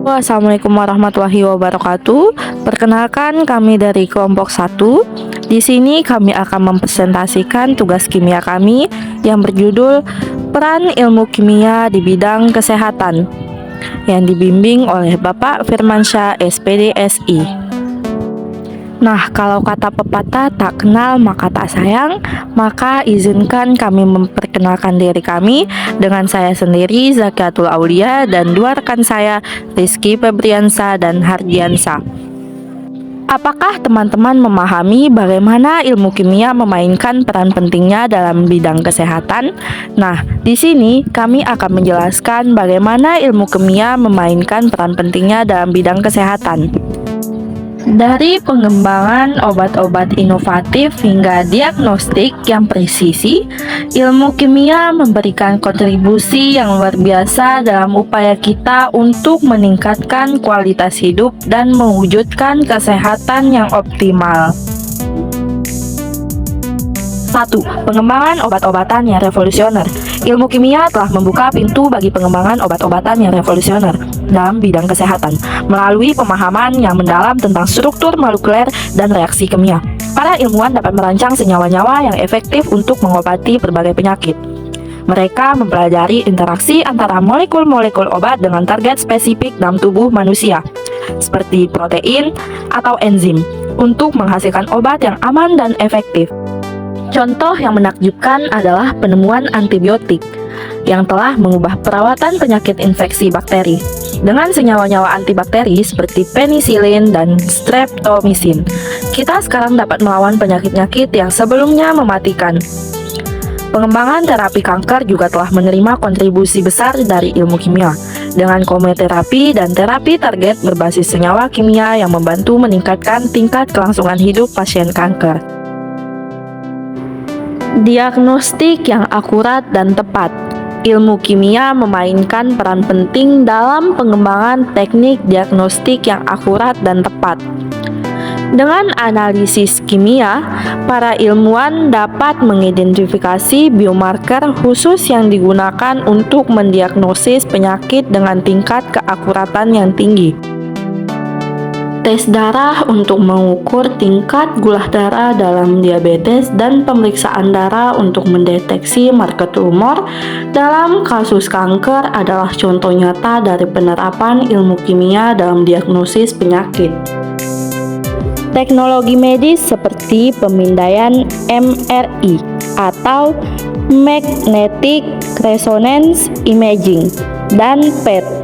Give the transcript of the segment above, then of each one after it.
Assalamualaikum warahmatullahi wabarakatuh. Perkenalkan, kami dari kelompok 1. Di sini kami akan mempresentasikan tugas kimia kami yang berjudul Peran Ilmu Kimia di Bidang Kesehatan yang dibimbing oleh Bapak Firmansyah SPD SI. Nah, kalau kata pepatah tak kenal maka tak sayang, maka izinkan kami memperkenalkan diri kami dengan saya sendiri, Zakiatul Aulia, dan dua rekan saya, Rizky Febriansa dan Hardiansa. Apakah teman-teman memahami bagaimana ilmu kimia memainkan peran pentingnya dalam bidang kesehatan? Nah, di sini kami akan menjelaskan bagaimana ilmu kimia memainkan peran pentingnya dalam bidang kesehatan. Dari pengembangan obat-obat inovatif hingga diagnostik yang presisi, ilmu kimia memberikan kontribusi yang luar biasa dalam upaya kita untuk meningkatkan kualitas hidup dan mewujudkan kesehatan yang optimal. 1. Pengembangan obat-obatan yang revolusioner. Ilmu kimia telah membuka pintu bagi pengembangan obat-obatan yang revolusioner dalam bidang kesehatan melalui pemahaman yang mendalam tentang struktur molekuler dan reaksi kimia. Para ilmuwan dapat merancang senyawa-nyawa yang efektif untuk mengobati berbagai penyakit. Mereka mempelajari interaksi antara molekul-molekul obat dengan target spesifik dalam tubuh manusia, seperti protein atau enzim, untuk menghasilkan obat yang aman dan efektif. Contoh yang menakjubkan adalah penemuan antibiotik yang telah mengubah perawatan penyakit infeksi bakteri dengan senyawa-nyawa antibakteri seperti penisilin dan streptomycin. Kita sekarang dapat melawan penyakit-penyakit yang sebelumnya mematikan. Pengembangan terapi kanker juga telah menerima kontribusi besar dari ilmu kimia dengan kemoterapi dan terapi target berbasis senyawa kimia yang membantu meningkatkan tingkat kelangsungan hidup pasien kanker. Diagnostik yang akurat dan tepat. Ilmu kimia memainkan peran penting dalam pengembangan teknik diagnostik yang akurat dan tepat. Dengan analisis kimia, para ilmuwan dapat mengidentifikasi biomarker khusus yang digunakan untuk mendiagnosis penyakit dengan tingkat keakuratan yang tinggi. Tes darah untuk mengukur tingkat gula darah dalam diabetes dan pemeriksaan darah untuk mendeteksi marker tumor dalam kasus kanker adalah contoh nyata dari penerapan ilmu kimia dalam diagnosis penyakit. Teknologi medis seperti pemindaian MRI atau Magnetic Resonance Imaging dan PET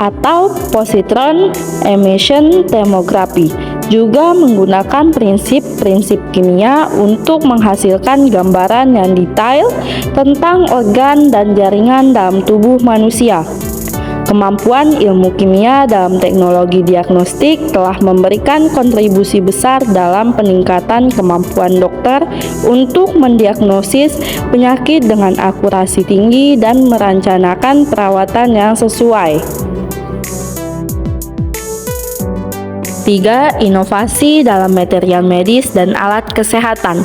atau positron emission tomography juga menggunakan prinsip-prinsip kimia untuk menghasilkan gambaran yang detail tentang organ dan jaringan dalam tubuh manusia. Kemampuan ilmu kimia dalam teknologi diagnostik telah memberikan kontribusi besar dalam peningkatan kemampuan dokter untuk mendiagnosis penyakit dengan akurasi tinggi dan merencanakan perawatan yang sesuai. 3. Inovasi dalam material medis dan alat kesehatan.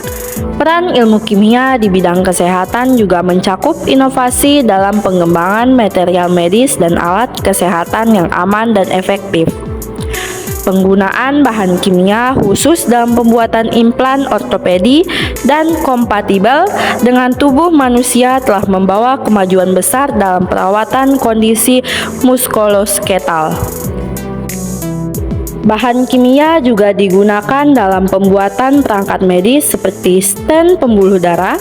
Peran ilmu kimia di bidang kesehatan juga mencakup inovasi dalam pengembangan material medis dan alat kesehatan yang aman dan efektif. Penggunaan bahan kimia khusus dalam pembuatan implan ortopedi dan kompatibel dengan tubuh manusia telah membawa kemajuan besar dalam perawatan kondisi muskuloskeletal. Bahan kimia juga digunakan dalam pembuatan perangkat medis seperti stent pembuluh darah,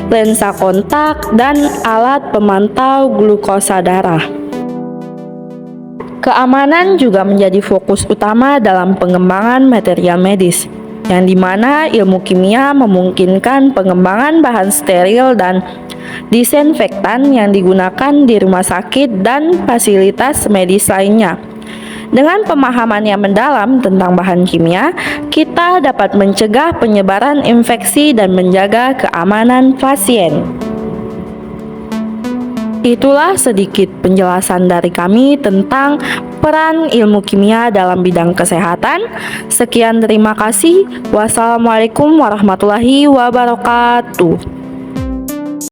lensa kontak, dan alat pemantau glukosa darah. Keamanan juga menjadi fokus utama dalam pengembangan material medis, yang dimana ilmu kimia memungkinkan pengembangan bahan steril dan disinfektan yang digunakan di rumah sakit dan fasilitas medis lainnya. Dengan pemahaman yang mendalam tentang bahan kimia, kita dapat mencegah penyebaran infeksi dan menjaga keamanan pasien. Itulah sedikit penjelasan dari kami tentang peran ilmu kimia dalam bidang kesehatan. Sekian, terima kasih. Wassalamualaikum warahmatullahi wabarakatuh.